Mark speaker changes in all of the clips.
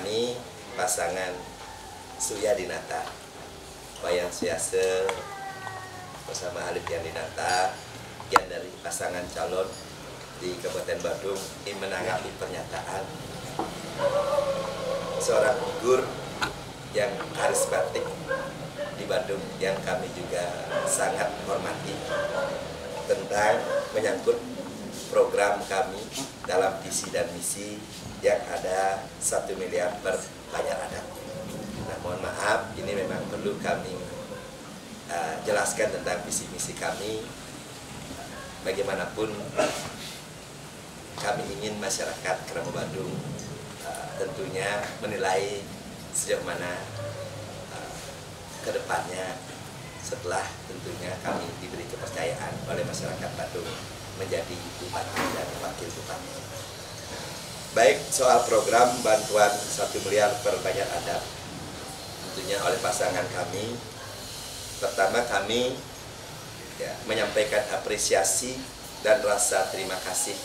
Speaker 1: kami pasangan Surya Dinata, Wayan Siase bersama Alif Dinata, yang dari pasangan calon di Kabupaten Badung ini menanggapi pernyataan seorang figur yang karismatik di Bandung yang kami juga sangat hormati tentang menyangkut program kami dalam visi dan misi yang ada 1 miliar per banyak adat. Nah, mohon maaf, ini memang perlu kami jelaskan tentang visi misi kami. Bagaimanapun kami ingin masyarakat Keramo Badung tentunya menilai sejauh mana kedepannya setelah tentunya kami diberi kepercayaan oleh masyarakat Badung menjadi bupati dan wakil bupati. Baik soal program bantuan 1 miliar per banyak adat tentunya oleh pasangan kami, pertama kami menyampaikan apresiasi dan rasa terima kasih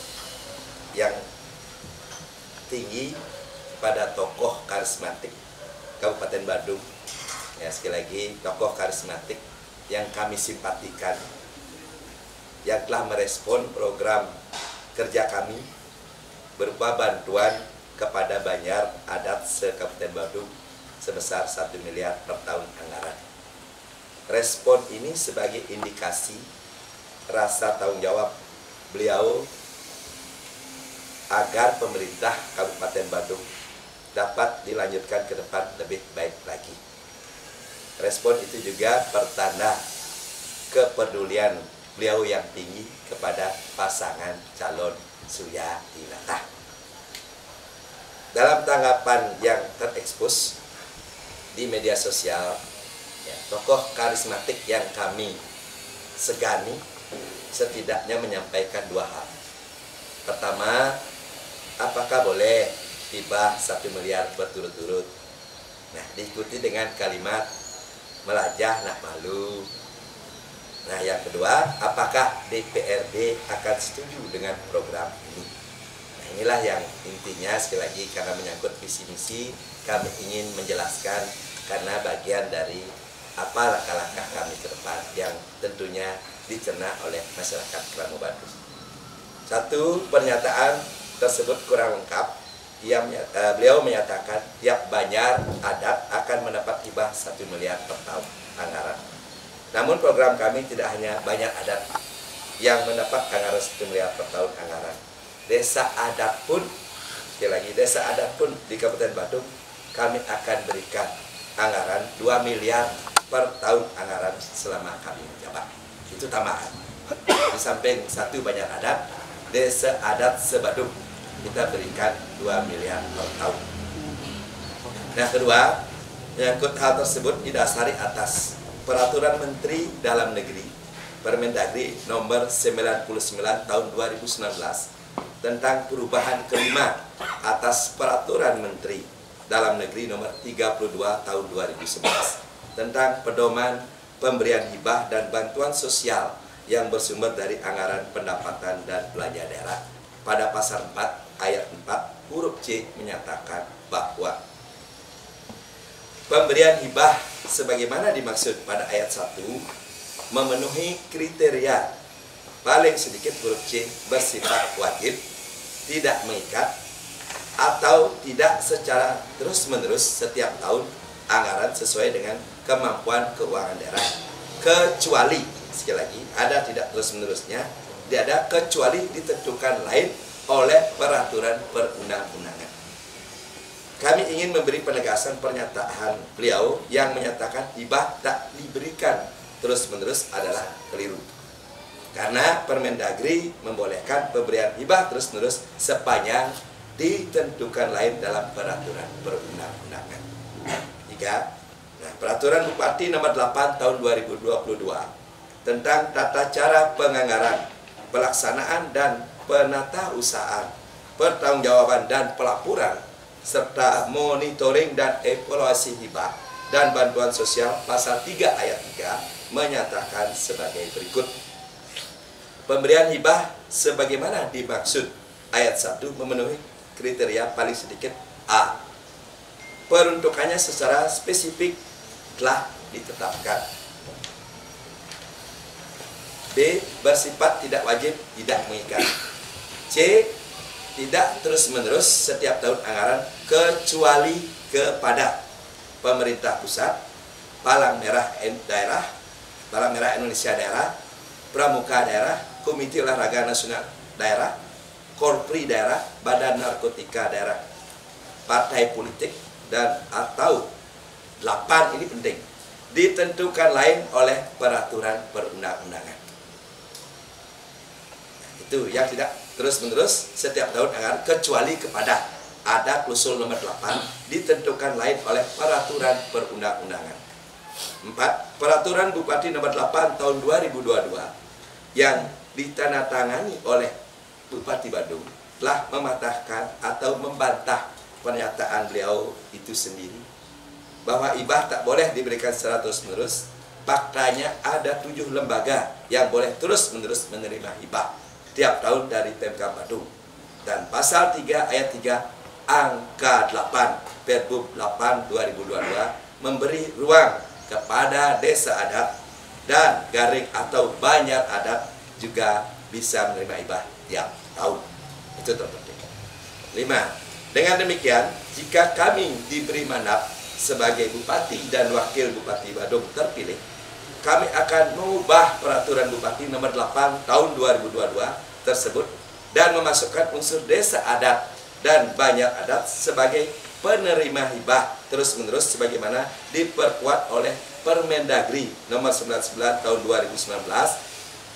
Speaker 1: yang tinggi pada tokoh karismatik Kabupaten Badung. Ya, sekali lagi tokoh karismatik yang kami simpatikan, yang telah merespon program kerja kami berupa bantuan kepada Banjar Adat se-Kabupaten Badung sebesar 1 miliar per tahun anggaran. Respon ini sebagai indikasi rasa tanggung jawab beliau agar pemerintah Kabupaten Badung dapat dilanjutkan ke depan lebih baik lagi. Respon itu juga pertanda kepedulian beliau yang tinggi kepada pasangan calon Surya Dinata. Dalam tanggapan yang terekspos di media sosial, tokoh karismatik yang kami segani setidaknya menyampaikan 2 hal. Pertama, apakah boleh hibah 1 miliar berturut-turut? Nah, diikuti dengan kalimat melajah nak malu. Nah, yang kedua, apakah DPRD akan setuju dengan program ini? Nah, inilah yang intinya, sekali lagi karena menyangkut visi misi, kami ingin menjelaskan karena bagian dari apa langkah-langkah kami ke depan yang tentunya dicerna oleh masyarakat Keramo Badung. 1, pernyataan tersebut kurang lengkap. Beliau menyatakan tiap Banjar Adat akan mendapat hibah 1 miliar per tahun anggaran. Namun program kami tidak hanya Banjar Adat yang mendapat anggaran 1 miliar per tahun anggaran. Desa adat pun, sekali lagi desa adat pun di Kabupaten Badung kami akan berikan anggaran 2 miliar per tahun anggaran selama kami menjabat. Itu tambahan. Di samping 1 Banjar Adat, desa adat se-Badung kita berikan 2 miliar per tahun. Nah, kedua, menyangkut hal tersebut didasari atas Peraturan Menteri Dalam Negeri Permendagri nomor 99 tahun 2019 tentang perubahan kelima atas Peraturan Menteri Dalam Negeri nomor 32 tahun 2011 tentang pedoman pemberian hibah dan bantuan sosial yang bersumber dari anggaran pendapatan dan belanja daerah. Pada pasal 4 ayat 4 huruf C menyatakan bahwa pemberian hibah sebagaimana dimaksud pada ayat 1 memenuhi kriteria paling sedikit huruf C bersifat wajib, tidak mengikat, atau tidak secara terus-menerus setiap tahun anggaran sesuai dengan kemampuan keuangan daerah, kecuali, sekali lagi, ada tidak terus-menerusnya, tidak ada kecuali ditentukan lain oleh peraturan perundang-undangan. Kami ingin memberi penegasan pernyataan beliau yang menyatakan hibah tak diberikan terus-menerus adalah keliru. Karena Permendagri membolehkan pemberian hibah terus-menerus sepanjang ditentukan lain dalam peraturan perundang-undangan. 3. Peraturan Bupati nomor 8 tahun 2022 tentang tata cara penganggaran, pelaksanaan dan penata usahaan, pertanggungjawaban dan pelaporan serta monitoring dan evaluasi hibah dan bantuan sosial pasal 3 ayat 3 menyatakan sebagai berikut. Pemberian hibah sebagaimana dimaksud ayat 1 memenuhi kriteria paling sedikit A. peruntukannya secara spesifik telah ditetapkan. B. Bersifat tidak wajib, tidak mengikat. C. Tidak terus-menerus setiap tahun anggaran kecuali kepada pemerintah pusat, Palang Merah daerah, Palang Merah Indonesia daerah, Pramuka daerah, Komite Olahraga Nasional daerah, Korpri daerah, Badan Narkotika daerah, partai politik, dan atau 8 ini penting, ditentukan lain oleh peraturan perundang-undangan. Itu yang tidak terus-menerus setiap tahun anggaran kecuali kepada, ada klausul nomor 8, ditentukan lain oleh peraturan perundang-undangan. 4. Peraturan Bupati nomor 8 tahun 2022 yang ditandatangani oleh Bupati Badung telah mematahkan atau membantah pernyataan beliau itu sendiri bahwa hibah tak boleh diberikan secara terus-menerus. Faktanya ada 7 lembaga yang boleh terus-menerus menerima hibah tiap tahun dari Pemkab Badung. Dan pasal 3 ayat 3 angka 8 Perbub 8 2022 memberi ruang kepada desa adat dan garing atau banjar adat juga bisa menerima hibah tiap tahun. Itu terpenting. 5. Dengan demikian, jika kami diberi mandat sebagai Bupati dan Wakil Bupati Badung terpilih, kami akan mengubah peraturan Bupati nomor 8 tahun 2022 tersebut dan memasukkan unsur desa adat dan banjar adat sebagai penerima hibah terus-menerus sebagaimana diperkuat oleh Permendagri nomor 99 tahun 2019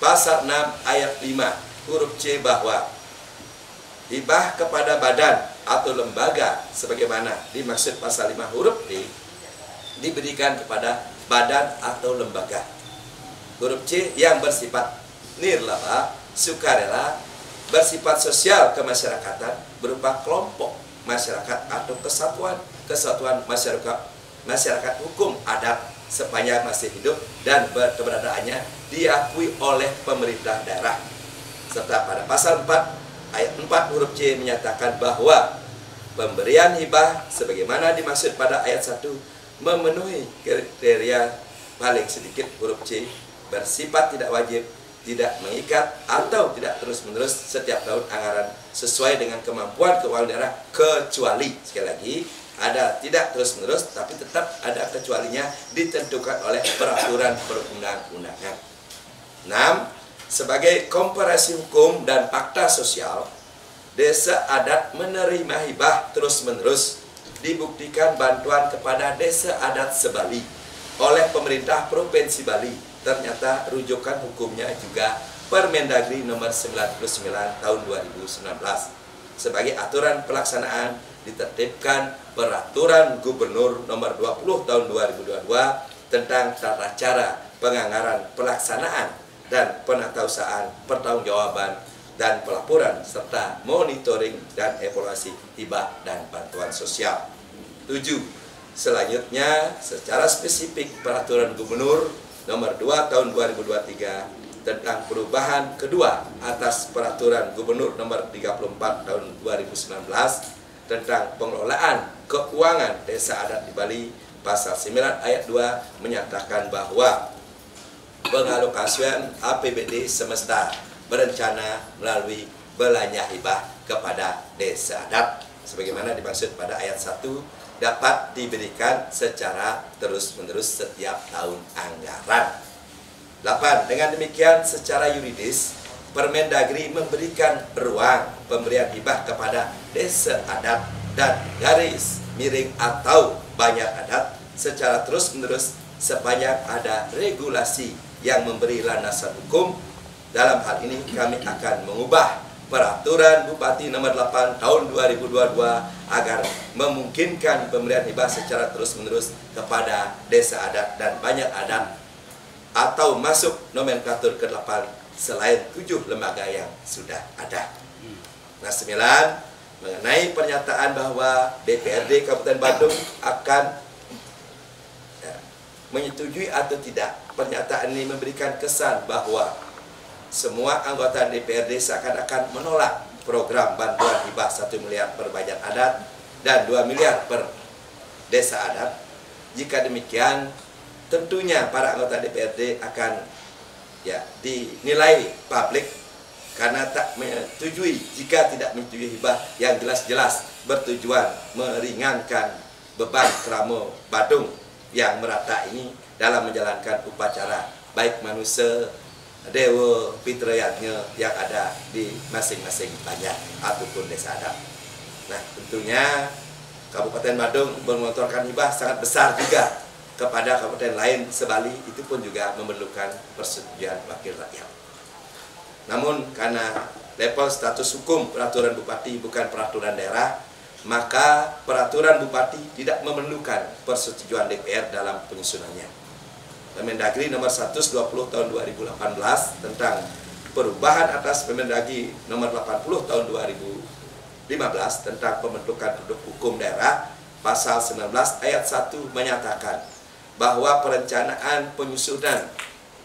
Speaker 1: pasal 6 ayat 5 huruf C bahwa hibah kepada badan atau lembaga sebagaimana dimaksud pasal 5 huruf D diberikan kepada badan atau lembaga. Huruf C yang bersifat nirlaba, sukarela, bersifat sosial kemasyarakatan berupa kelompok masyarakat atau kesatuan masyarakat hukum adat sepanjang masih hidup dan keberadaannya diakui oleh pemerintah daerah. Serta pada pasal 4 ayat 4 huruf C menyatakan bahwa pemberian hibah sebagaimana dimaksud pada ayat 1 memenuhi kriteria paling sedikit huruf C, bersifat tidak wajib, tidak mengikat, atau tidak terus-menerus setiap tahun anggaran sesuai dengan kemampuan keuangan daerah kecuali, sekali lagi, ada tidak terus-menerus tapi tetap ada kecualinya ditentukan oleh peraturan perundang-undangan. 6. Sebagai komparasi hukum dan fakta sosial, desa adat menerima hibah terus-menerus dibuktikan bantuan kepada desa adat sebali oleh pemerintah Provinsi Bali. Ternyata rujukan hukumnya juga Permendagri nomor 99 tahun 2019. Sebagai aturan pelaksanaan ditertibkan Peraturan Gubernur nomor 20 tahun 2022 tentang tata cara penganggaran pelaksanaan dan penatausahaan pertanggungjawaban dan pelaporan serta monitoring dan evaluasi hibah dan bantuan sosial. 7. Selanjutnya, secara spesifik Peraturan Gubernur nomor 2 tahun 2023 tentang perubahan kedua atas Peraturan Gubernur nomor 34 tahun 2019 tentang pengelolaan keuangan desa adat di Bali pasal 9 ayat 2 menyatakan bahwa pengalokasian APBD semesta berencana melalui belanja hibah kepada desa adat sebagaimana dimaksud pada ayat 1 dapat diberikan secara terus-menerus setiap tahun anggaran. 8. Dengan demikian secara yuridis Permendagri memberikan ruang pemberian hibah kepada desa adat dan garis miring atau banjar adat secara terus-menerus sepanjang ada regulasi yang memberi landasan hukum. Dalam hal ini kami akan mengubah Peraturan Bupati nomor 8 tahun 2022 agar memungkinkan pemberian hibah secara terus-menerus kepada desa adat dan banjar adat atau masuk nomenklatur ke-8 selain 7 lembaga yang sudah ada. Nah, 9. Mengenai pernyataan bahwa DPRD Kabupaten Badung akan menyetujui atau tidak, pernyataan ini memberikan kesan bahwa semua anggota DPRD seakan-akan menolak program bantuan hibah 1 miliar per banjar adat dan 2 miliar per desa adat. Jika demikian, tentunya para anggota DPRD akan dinilai publik karena tak menyetujui, jika tidak menyetujui hibah yang jelas-jelas bertujuan meringankan beban Kramo Badung yang merata ini dalam menjalankan upacara baik manusia Dewa Fitrayatnya yang ada di masing-masing banyak ataupun desa adat. Nah, tentunya Kabupaten Badung mengelontorkan hibah sangat besar juga kepada kabupaten lain sebali, itu pun juga memerlukan persetujuan wakil rakyat. Namun karena level status hukum peraturan bupati bukan peraturan daerah, maka peraturan bupati tidak memerlukan persetujuan DPR dalam penyusunannya. Permendagri nomor 120 tahun 2018 tentang perubahan atas Permendagri nomor 80 tahun 2015 tentang pembentukan produk hukum daerah, pasal 19 ayat 1 menyatakan bahwa perencanaan penyusunan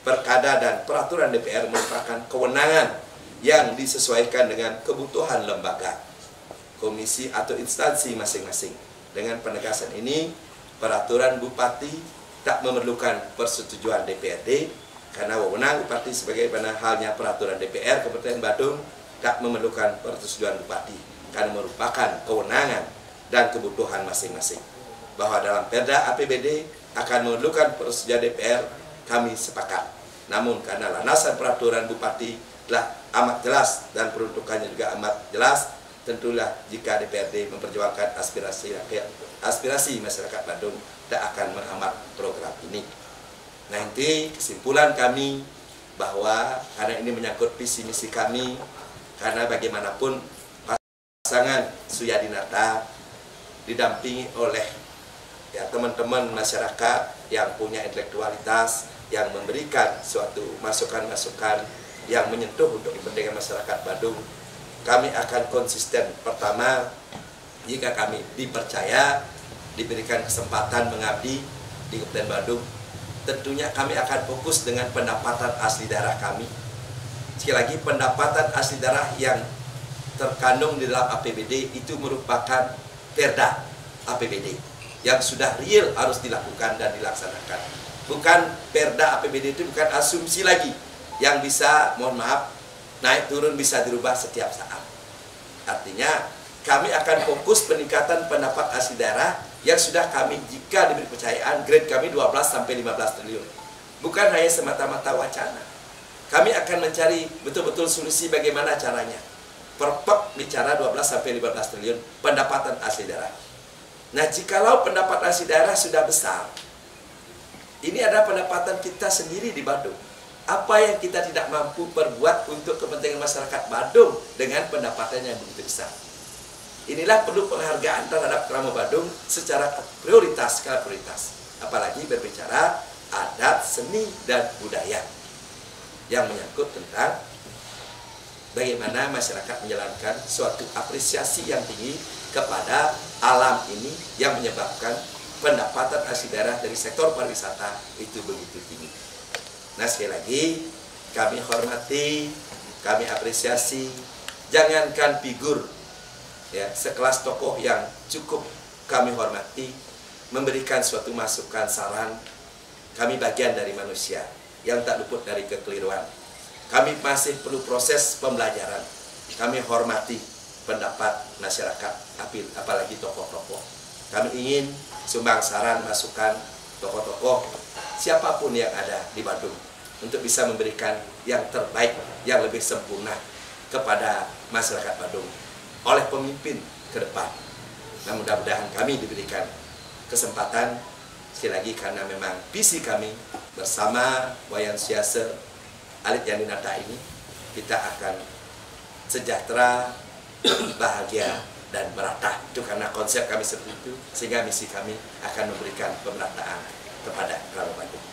Speaker 1: perkada dan peraturan DPR merupakan kewenangan yang disesuaikan dengan kebutuhan lembaga, komisi atau instansi masing-masing. Dengan penegasan ini, peraturan bupati tak memerlukan persetujuan DPRD karena wewenang bupati sebagaimana halnya peraturan DPR Kabupaten Badung tak memerlukan persetujuan bupati karena merupakan kewenangan dan kebutuhan masing-masing. Bahwa dalam Perda APBD akan memerlukan persetujuan DPR, kami sepakat. Namun karena landasan peraturan bupati telah amat jelas dan peruntukannya juga amat jelas, tentulah jika DPRD memperjuangkan aspirasi masyarakat Badung tidak akan menghambat program ini. Nah, inti kesimpulan kami bahwa karena ini menyangkut visi misi kami, karena bagaimanapun pasangan Suyadinata didampingi oleh teman-teman masyarakat yang punya intelektualitas, yang memberikan suatu masukan-masukan yang menyentuh untuk kepentingan masyarakat Badung. Kami akan konsisten. Pertama, jika kami dipercaya, diberikan kesempatan mengabdi di Kabupaten Badung, tentunya kami akan fokus dengan pendapatan asli daerah kami. Sekali lagi, pendapatan asli daerah yang terkandung di dalam APBD itu merupakan perda APBD yang sudah real harus dilakukan dan dilaksanakan. Bukan perda APBD itu bukan asumsi lagi yang bisa, mohon maaf, naik turun bisa dirubah setiap saat. Artinya kami akan fokus peningkatan pendapat asli daerah yang sudah kami, jika diberi kepercayaan, grade kami 12-15 triliun. Bukan hanya semata-mata wacana. Kami akan mencari betul-betul solusi bagaimana caranya. Perpek bicara 12-15 triliun pendapatan asli daerah. Nah, jikalau pendapatan asli daerah sudah besar, ini adalah pendapatan kita sendiri di Badung. Apa yang kita tidak mampu perbuat untuk kepentingan masyarakat Badung dengan pendapatan yang begitu besar. Inilah perlu penghargaan terhadap Kramo Badung secara prioritas, skala prioritas. Apalagi berbicara adat, seni, dan budaya yang menyangkut tentang bagaimana masyarakat menjalankan suatu apresiasi yang tinggi kepada alam ini yang menyebabkan pendapatan asli daerah dari sektor pariwisata itu begitu tinggi. Nah, sekali lagi kami hormati, kami apresiasi, jangankan figur sekelas tokoh yang cukup kami hormati memberikan suatu masukan saran. Kami bagian dari manusia yang tak luput dari kekeliruan. Kami masih perlu proses pembelajaran. Kami hormati pendapat masyarakat, apalagi tokoh-tokoh. Kami ingin sumbang saran, masukan tokoh-tokoh siapapun yang ada di Badung untuk bisa memberikan yang terbaik, yang lebih sempurna kepada masyarakat Badung oleh pemimpin ke depan. Nah, mudah-mudahan kami diberikan kesempatan sekali lagi karena memang visi kami bersama Wayan Siase Alit Yandinata ini, kita akan sejahtera, bahagia, dan merata. Itu karena konsep kami seperti itu, sehingga misi kami akan memberikan pemerataan kepada Kramo Badung.